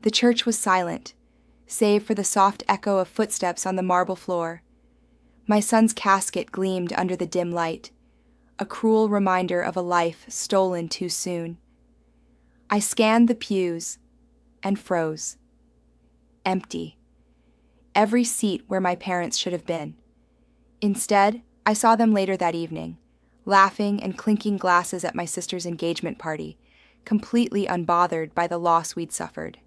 The church was silent, save for the soft echo of footsteps on the marble floor. My son's casket gleamed under the dim light, a cruel reminder of a life stolen too soon. I scanned the pews and froze. Empty. Every seat where my parents should have been. Instead, I saw them later that evening, laughing and clinking glasses at my sister's engagement party, completely unbothered by the loss we'd suffered.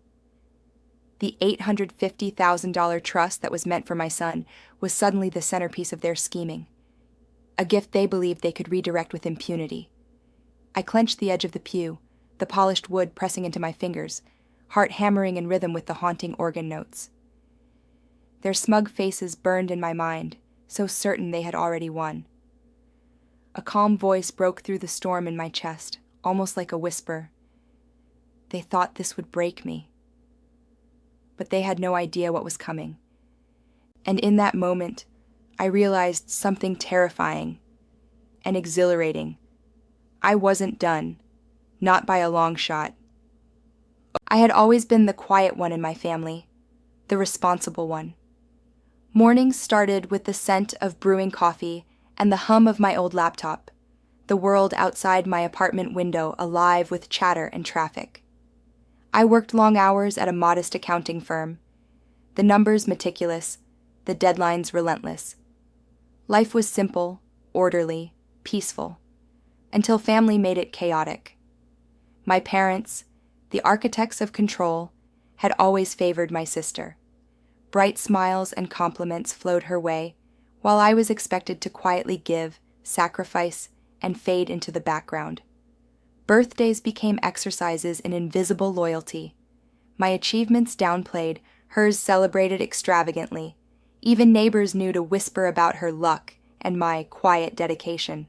The $850,000 trust that was meant for my son was suddenly the centerpiece of their scheming, a gift they believed they could redirect with impunity. I clenched the edge of the pew, the polished wood pressing into my fingers, heart hammering in rhythm with the haunting organ notes. Their smug faces burned in my mind, so certain they had already won. A calm voice broke through the storm in my chest, almost like a whisper. They thought this would break me. But they had no idea what was coming. And in that moment, I realized something terrifying and exhilarating. I wasn't done, not by a long shot. I had always been the quiet one in my family, the responsible one. Mornings started with the scent of brewing coffee and the hum of my old laptop, the world outside my apartment window alive with chatter and traffic. I worked long hours at a modest accounting firm, the numbers meticulous, the deadlines relentless. Life was simple, orderly, peaceful, until family made it chaotic. My parents, the architects of control, had always favored my sister. Bright smiles and compliments flowed her way, while I was expected to quietly give, sacrifice, and fade into the background. Birthdays became exercises in invisible loyalty. My achievements downplayed, hers celebrated extravagantly. Even neighbors knew to whisper about her luck and my quiet dedication.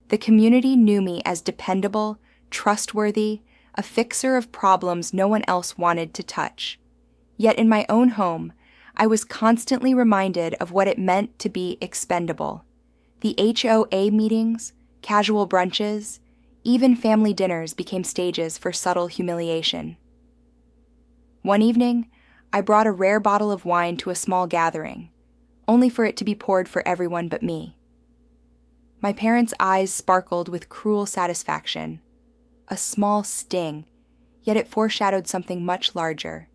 The community knew me as dependable, trustworthy, a fixer of problems no one else wanted to touch. Yet in my own home, I was constantly reminded of what it meant to be expendable. The HOA meetings, casual brunches, even family dinners became stages for subtle humiliation. One evening, I brought a rare bottle of wine to a small gathering, only for it to be poured for everyone but me. My parents' eyes sparkled with cruel satisfaction. A small sting, yet it foreshadowed something much larger.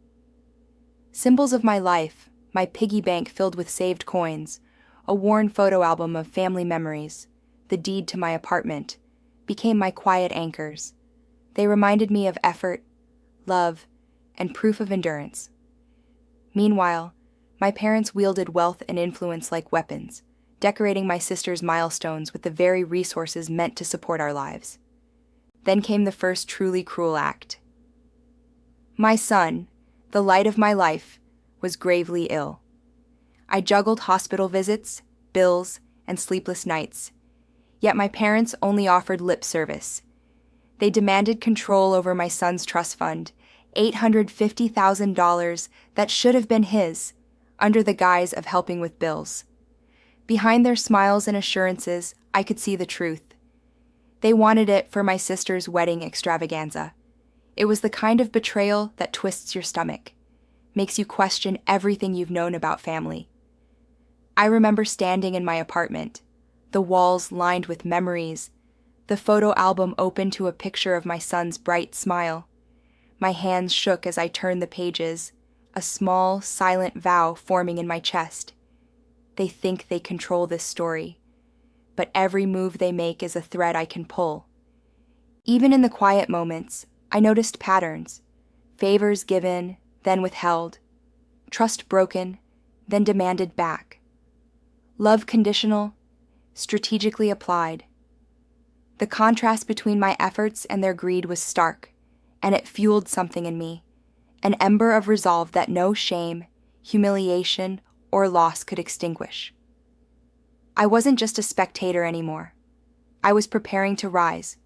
Symbols of my life, my piggy bank filled with saved coins, a worn photo album of family memories, the deed to my apartment, became my quiet anchors. They reminded me of effort, love, and proof of endurance. Meanwhile, my parents wielded wealth and influence like weapons, decorating my sister's milestones with the very resources meant to support our lives. Then came the first truly cruel act. My son, the light of my life, was gravely ill. I juggled hospital visits, bills, and sleepless nights. Yet my parents only offered lip service. They demanded control over my son's trust fund, $850,000 that should have been his, under the guise of helping with bills. Behind their smiles and assurances, I could see the truth. They wanted it for my sister's wedding extravaganza. It was the kind of betrayal that twists your stomach, makes you question everything you've known about family. I remember standing in my apartment, the walls lined with memories, the photo album open to a picture of my son's bright smile. My hands shook as I turned the pages, a small, silent vow forming in my chest. They think they control this story, but every move they make is a thread I can pull. Even in the quiet moments, I noticed patterns: favors given, then withheld, trust broken, then demanded back, love conditional, strategically applied. The contrast between my efforts and their greed was stark, and it fueled something in me, an ember of resolve that no shame, humiliation, or loss could extinguish. I wasn't just a spectator anymore. I was preparing to rise,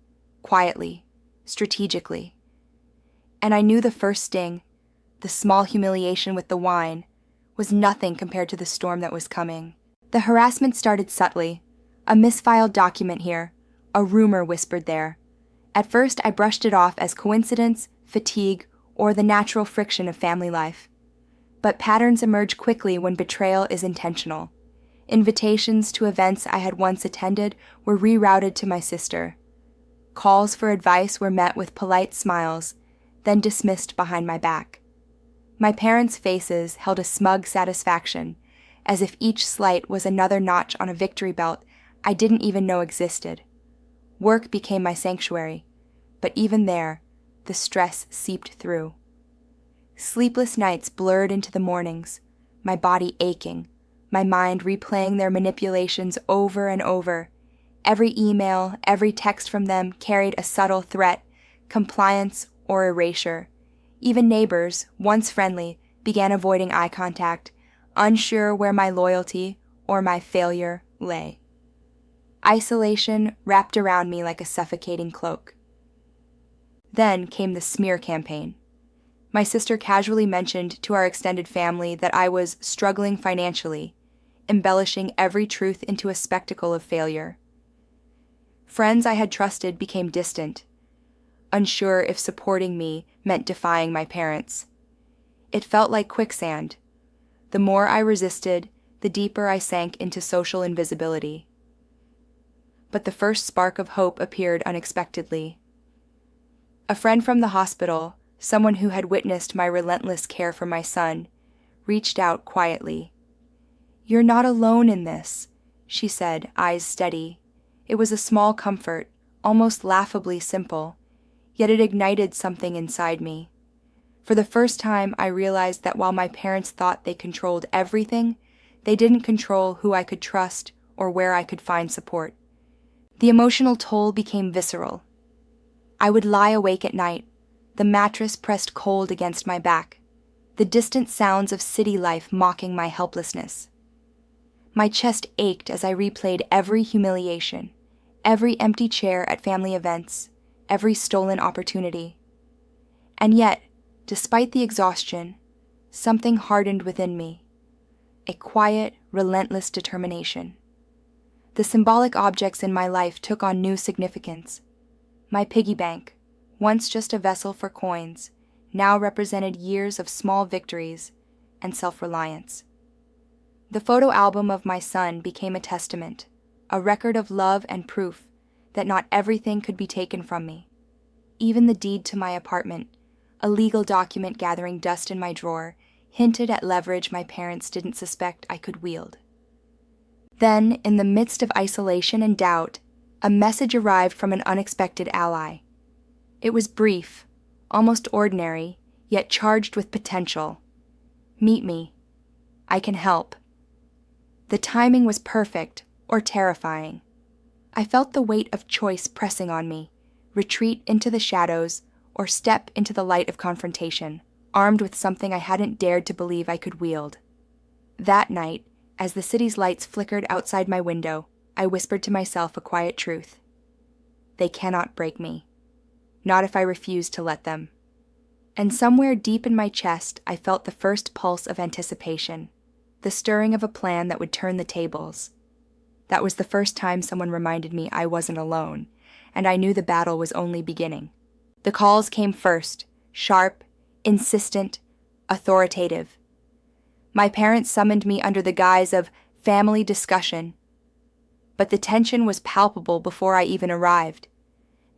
quietly, strategically. And I knew the first sting, the small humiliation with the wine, was nothing compared to the storm that was coming. The harassment started subtly, a misfiled document here, a rumor whispered there. At first I brushed it off as coincidence, fatigue, or the natural friction of family life. But patterns emerge quickly when betrayal is intentional. Invitations to events I had once attended were rerouted to my sister. Calls for advice were met with polite smiles, then dismissed behind my back. My parents' faces held a smug satisfaction, as if each slight was another notch on a victory belt I didn't even know existed. Work became my sanctuary, but even there, the stress seeped through. Sleepless nights blurred into the mornings, my body aching, my mind replaying their manipulations over and over. Every email, every text from them carried a subtle threat, compliance or erasure. Even neighbors, once friendly, began avoiding eye contact, unsure where my loyalty or my failure lay. Isolation wrapped around me like a suffocating cloak. Then came the smear campaign. My sister casually mentioned to our extended family that I was struggling financially, embellishing every truth into a spectacle of failure. Friends I had trusted became distant, unsure if supporting me meant defying my parents. It felt like quicksand. The more I resisted, the deeper I sank into social invisibility. But the first spark of hope appeared unexpectedly. A friend from the hospital, someone who had witnessed my relentless care for my son, reached out quietly. "You're not alone in this," she said, eyes steady. It was a small comfort, almost laughably simple, yet it ignited something inside me. For the first time, I realized that while my parents thought they controlled everything, they didn't control who I could trust or where I could find support. The emotional toll became visceral. I would lie awake at night, the mattress pressed cold against my back, the distant sounds of city life mocking my helplessness. My chest ached as I replayed every humiliation, every empty chair at family events, every stolen opportunity. And yet, despite the exhaustion, something hardened within me, a quiet, relentless determination. The symbolic objects in my life took on new significance. My piggy bank, once just a vessel for coins, now represented years of small victories and self-reliance. The photo album of my son became a testament, a record of love and proof that not everything could be taken from me. Even the deed to my apartment, a legal document gathering dust in my drawer, hinted at leverage my parents didn't suspect I could wield. Then, in the midst of isolation and doubt, a message arrived from an unexpected ally. It was brief, almost ordinary, yet charged with potential. "Meet me. I can help." The timing was perfect, or terrifying. I felt the weight of choice pressing on me, retreat into the shadows, or step into the light of confrontation, armed with something I hadn't dared to believe I could wield. That night, as the city's lights flickered outside my window, I whispered to myself a quiet truth. They cannot break me. Not if I refuse to let them. And somewhere deep in my chest, I felt the first pulse of anticipation, the stirring of a plan that would turn the tables. That was the first time someone reminded me I wasn't alone, and I knew the battle was only beginning. The calls came first, sharp, insistent, authoritative. My parents summoned me under the guise of family discussion. But the tension was palpable before I even arrived.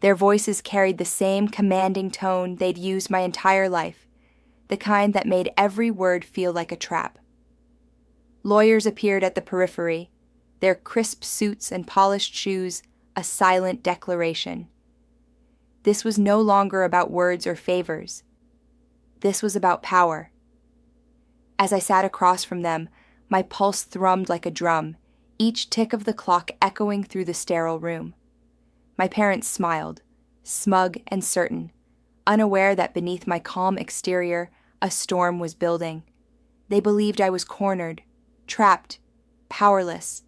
Their voices carried the same commanding tone they'd used my entire life, the kind that made every word feel like a trap. Lawyers appeared at the periphery, their crisp suits and polished shoes a silent declaration. This was no longer about words or favors. This was about power. As I sat across from them, my pulse thrummed like a drum, each tick of the clock echoing through the sterile room. My parents smiled, smug and certain, unaware that beneath my calm exterior, a storm was building. They believed I was cornered, trapped, powerless.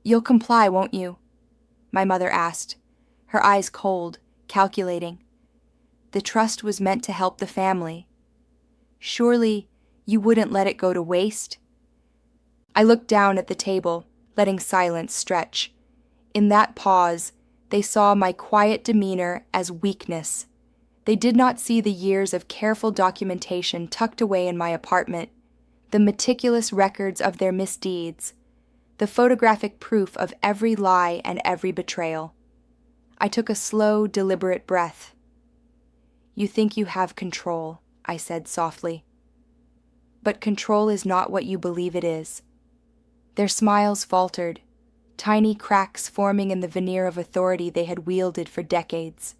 "You'll comply, won't you?" my mother asked, her eyes cold, calculating. The trust was meant to help the family. Surely, you wouldn't let it go to waste? I looked down at the table, letting silence stretch. In that pause, they saw my quiet demeanor as weakness, They did not see the years of careful documentation tucked away in my apartment, the meticulous records of their misdeeds, the photographic proof of every lie and every betrayal. I took a slow, deliberate breath. "You think you have control," I said softly. "But control is not what you believe it is." Their smiles faltered, tiny cracks forming in the veneer of authority they had wielded for decades.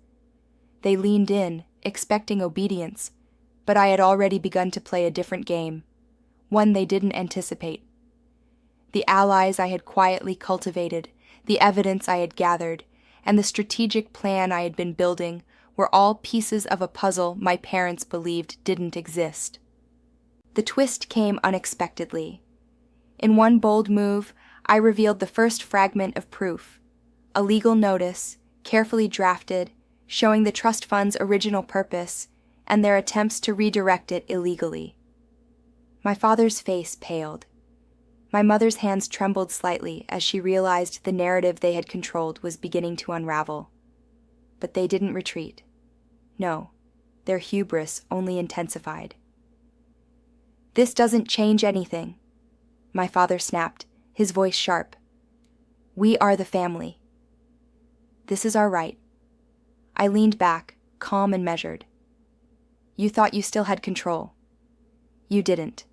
They leaned in, expecting obedience, but I had already begun to play a different game, one they didn't anticipate. The allies I had quietly cultivated, the evidence I had gathered, and the strategic plan I had been building were all pieces of a puzzle my parents believed didn't exist. The twist came unexpectedly. In one bold move, I revealed the first fragment of proof, a legal notice, carefully drafted, showing the trust fund's original purpose and their attempts to redirect it illegally. My father's face paled. My mother's hands trembled slightly as she realized the narrative they had controlled was beginning to unravel. But they didn't retreat. No, their hubris only intensified. "This doesn't change anything," my father snapped, his voice sharp. "We are the family. This is our right." I leaned back, calm and measured. "You thought you still had control. You didn't,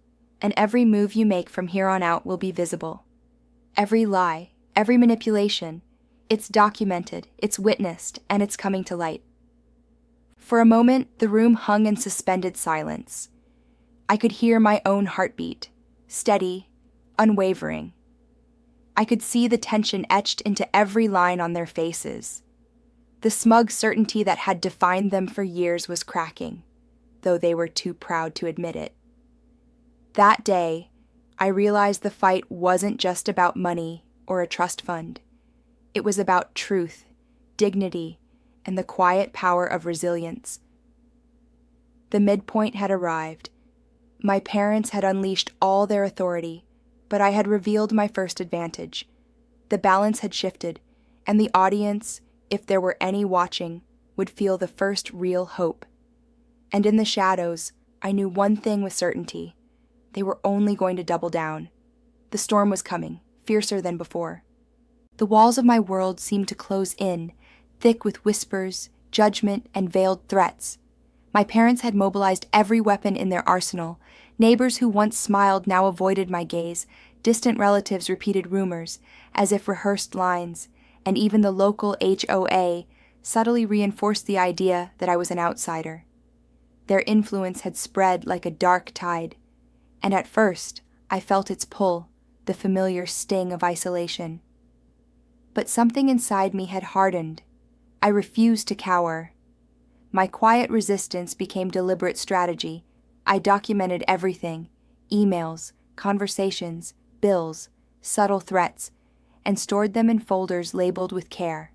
and every move you make from here on out will be visible. Every lie, every manipulation, it's documented, it's witnessed, and it's coming to light." For a moment, the room hung in suspended silence. I could hear my own heartbeat, steady, unwavering. I could see the tension etched into every line on their faces. The smug certainty that had defined them for years was cracking, though they were too proud to admit it. That day, I realized the fight wasn't just about money or a trust fund. It was about truth, dignity, and the quiet power of resilience. The midpoint had arrived. My parents had unleashed all their authority, but I had revealed my first advantage. The balance had shifted, and the audience, if there were any watching, would feel the first real hope. And in the shadows, I knew one thing with certainty. They were only going to double down. The storm was coming, fiercer than before. The walls of my world seemed to close in, thick with whispers, judgment, and veiled threats. My parents had mobilized every weapon in their arsenal. Neighbors who once smiled now avoided my gaze. Distant relatives repeated rumors, as if rehearsed lines, and even the local HOA subtly reinforced the idea that I was an outsider. Their influence had spread like a dark tide, and at first I felt its pull, the familiar sting of isolation. But something inside me had hardened. I refused to cower. My quiet resistance became deliberate strategy. I documented everything: emails, conversations, bills, subtle threats, and stored them in folders labeled with care.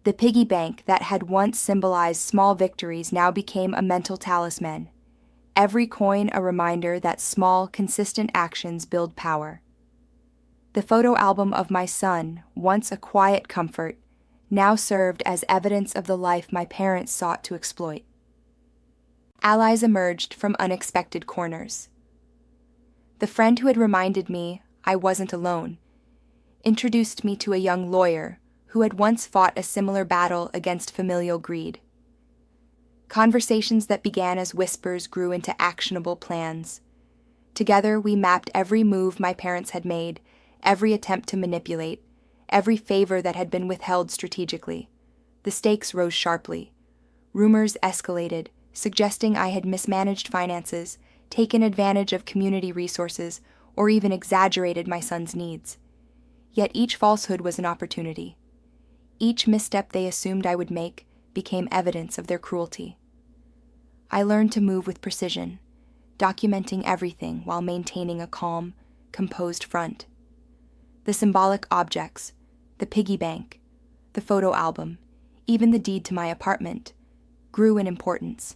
The piggy bank that had once symbolized small victories now became a mental talisman. Every coin a reminder that small, consistent actions build power. The photo album of my son, once a quiet comfort, now served as evidence of the life my parents sought to exploit. Allies emerged from unexpected corners. The friend who had reminded me I wasn't alone introduced me to a young lawyer who had once fought a similar battle against familial greed. Conversations that began as whispers grew into actionable plans. Together, we mapped every move my parents had made, every attempt to manipulate, every favor that had been withheld strategically. The stakes rose sharply. Rumors escalated, suggesting I had mismanaged finances, taken advantage of community resources, or even exaggerated my son's needs. Yet each falsehood was an opportunity. Each misstep they assumed I would make became evidence of their cruelty. I learned to move with precision, documenting everything while maintaining a calm, composed front. The symbolic objects, the piggy bank, the photo album, even the deed to my apartment, grew in importance.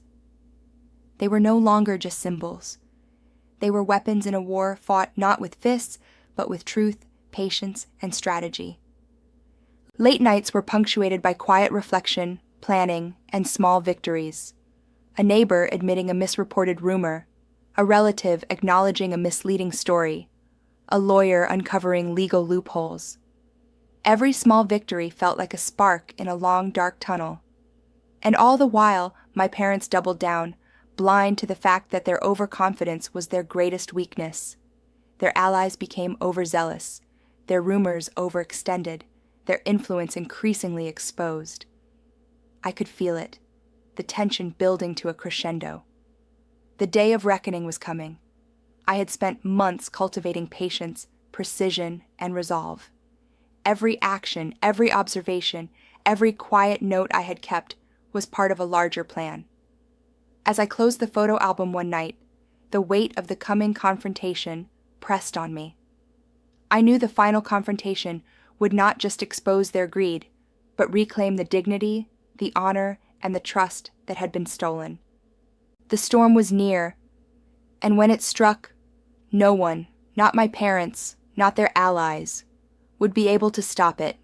They were no longer just symbols. They were weapons in a war fought not with fists, but with truth, patience, and strategy. Late nights were punctuated by quiet reflection, planning, and small victories. A neighbor admitting a misreported rumor, a relative acknowledging a misleading story, a lawyer uncovering legal loopholes. Every small victory felt like a spark in a long, dark tunnel. And all the while, my parents doubled down, blind to the fact that their overconfidence was their greatest weakness. Their allies became overzealous, their rumors overextended, their influence increasingly exposed. I could feel it, the tension building to a crescendo. The day of reckoning was coming. I had spent months cultivating patience, precision, and resolve. Every action, every observation, every quiet note I had kept was part of a larger plan. As I closed the photo album one night, the weight of the coming confrontation pressed on me. I knew the final confrontation would not just expose their greed, but reclaim the dignity, the honor, and the trust that had been stolen. The storm was near, and when it struck, no one, not my parents, not their allies, would be able to stop it.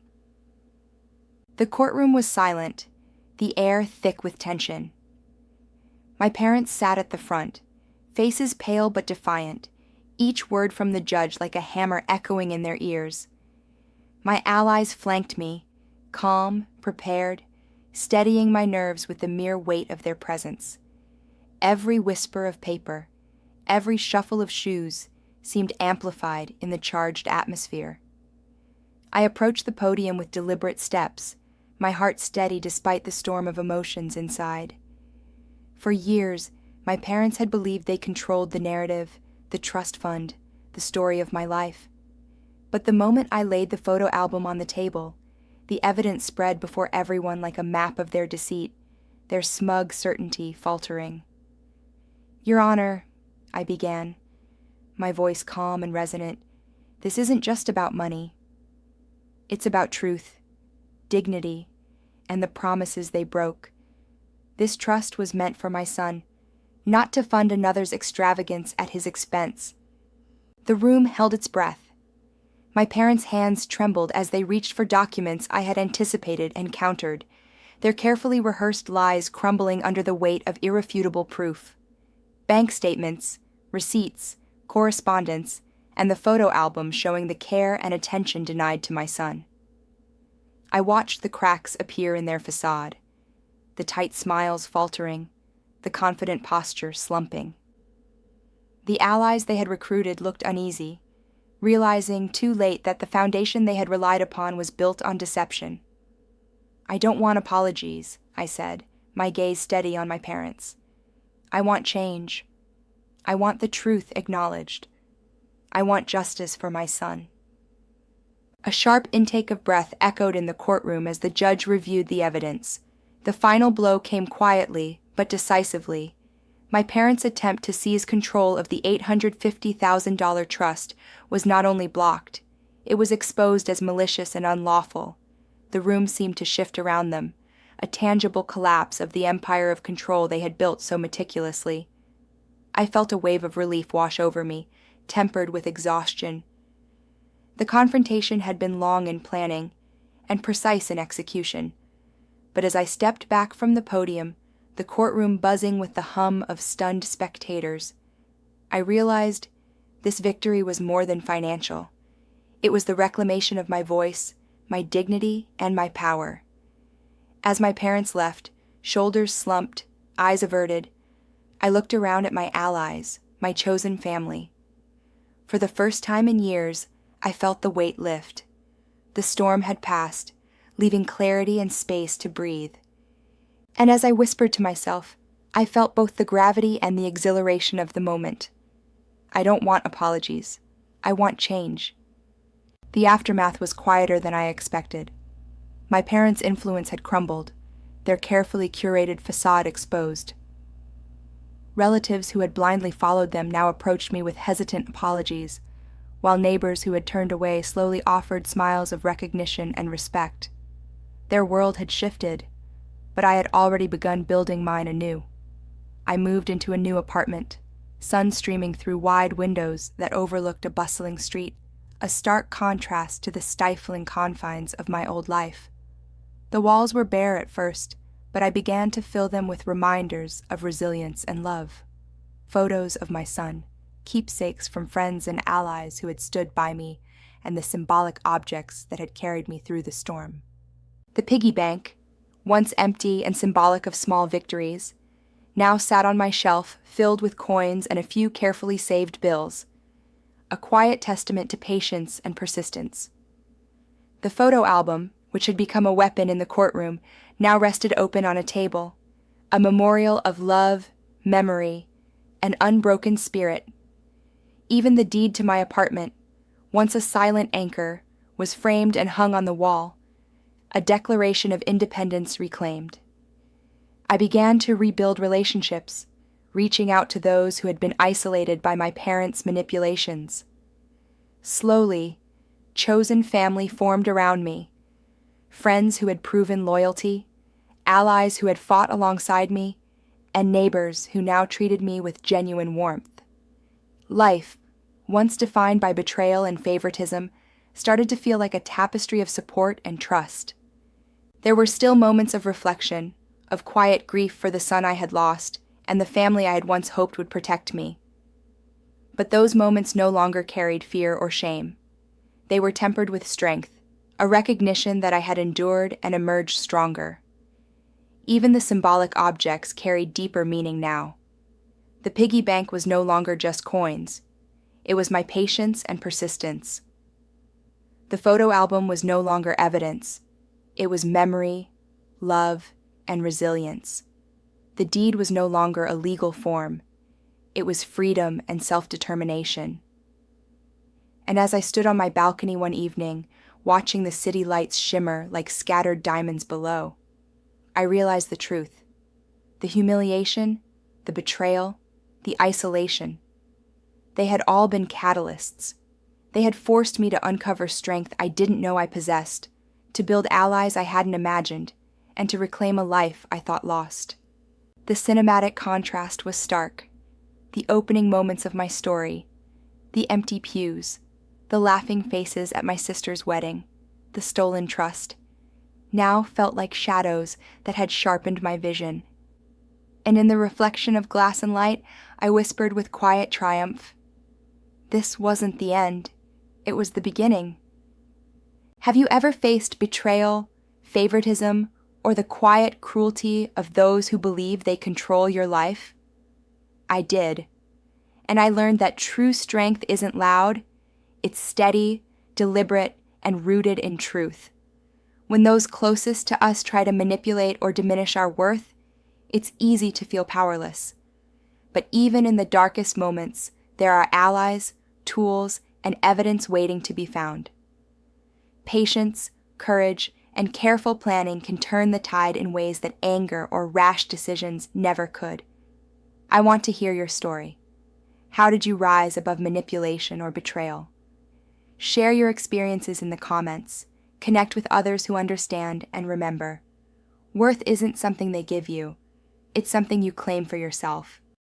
The courtroom was silent, the air thick with tension. My parents sat at the front, faces pale but defiant, each word from the judge like a hammer echoing in their ears. My allies flanked me, calm, prepared, steadying my nerves with the mere weight of their presence. Every whisper of paper, every shuffle of shoes seemed amplified in the charged atmosphere. I approached the podium with deliberate steps, my heart steady despite the storm of emotions inside. For years, my parents had believed they controlled the narrative, the trust fund, the story of my life. But the moment I laid the photo album on the table, the evidence spread before everyone like a map of their deceit, their smug certainty faltering. "Your Honor," I began, my voice calm and resonant, "this isn't just about money. It's about truth, dignity, and the promises they broke. This trust was meant for my son, not to fund another's extravagance at his expense." The room held its breath. My parents' hands trembled as they reached for documents I had anticipated and countered, their carefully rehearsed lies crumbling under the weight of irrefutable proof. Bank statements, receipts, correspondence, and the photo album showing the care and attention denied to my son. I watched the cracks appear in their facade, the tight smiles faltering, the confident posture slumping. The allies they had recruited looked uneasy, realizing too late that the foundation they had relied upon was built on deception. "I don't want apologies," I said, my gaze steady on my parents. "I want change. I want the truth acknowledged. I want justice for my son." A sharp intake of breath echoed in the courtroom as the judge reviewed the evidence. The final blow came quietly, but decisively. My parents' attempt to seize control of the $850,000 trust was not only blocked, it was exposed as malicious and unlawful. The room seemed to shift around them, a tangible collapse of the empire of control they had built so meticulously. I felt a wave of relief wash over me, tempered with exhaustion. The confrontation had been long in planning, and precise in execution. But as I stepped back from the podium, the courtroom buzzing with the hum of stunned spectators, I realized this victory was more than financial. It was the reclamation of my voice, my dignity, and my power. As my parents left, shoulders slumped, eyes averted, I looked around at my allies, my chosen family. For the first time in years, I felt the weight lift. The storm had passed, leaving clarity and space to breathe. And as I whispered to myself, I felt both the gravity and the exhilaration of the moment. I don't want apologies. I want change. The aftermath was quieter than I expected. My parents' influence had crumbled, their carefully curated facade exposed. Relatives who had blindly followed them now approached me with hesitant apologies, while neighbors who had turned away slowly offered smiles of recognition and respect. Their world had shifted, but I had already begun building mine anew. I moved into a new apartment, sun streaming through wide windows that overlooked a bustling street, a stark contrast to the stifling confines of my old life. The walls were bare at first, but I began to fill them with reminders of resilience and love. Photos of my son, keepsakes from friends and allies who had stood by me, and the symbolic objects that had carried me through the storm. The piggy bank, once empty and symbolic of small victories, now sat on my shelf filled with coins and a few carefully saved bills, a quiet testament to patience and persistence. The photo album, which had become a weapon in the courtroom, now rested open on a table, a memorial of love, memory, and unbroken spirit. Even the deed to my apartment, once a silent anchor, was framed and hung on the wall, a declaration of independence reclaimed. I began to rebuild relationships, reaching out to those who had been isolated by my parents' manipulations. Slowly, chosen family formed around me, friends who had proven loyalty, allies who had fought alongside me, and neighbors who now treated me with genuine warmth. Life, once defined by betrayal and favoritism, started to feel like a tapestry of support and trust. There were still moments of reflection, of quiet grief for the son I had lost and the family I had once hoped would protect me. But those moments no longer carried fear or shame. They were tempered with strength, a recognition that I had endured and emerged stronger. Even the symbolic objects carried deeper meaning now. The piggy bank was no longer just coins. It was my patience and persistence. The photo album was no longer evidence. It was memory, love, and resilience. The deed was no longer a legal form. It was freedom and self-determination. And as I stood on my balcony one evening, watching the city lights shimmer like scattered diamonds below, I realized the truth. The humiliation, the betrayal, the isolation. They had all been catalysts. They had forced me to uncover strength I didn't know I possessed, to build allies I hadn't imagined, and to reclaim a life I thought lost. The cinematic contrast was stark. The opening moments of my story, the empty pews, the laughing faces at my sister's wedding, the stolen trust, now felt like shadows that had sharpened my vision. And in the reflection of glass and light, I whispered with quiet triumph, "This wasn't the end. It was the beginning." Have you ever faced betrayal, favoritism, or the quiet cruelty of those who believe they control your life? I did. And I learned that true strength isn't loud. It's steady, deliberate, and rooted in truth. When those closest to us try to manipulate or diminish our worth, it's easy to feel powerless. But even in the darkest moments, there are allies, tools, and evidence waiting to be found. Patience, courage, and careful planning can turn the tide in ways that anger or rash decisions never could. I want to hear your story. How did you rise above manipulation or betrayal? Share your experiences in the comments. Connect with others who understand, and remember, worth isn't something they give you. It's something you claim for yourself.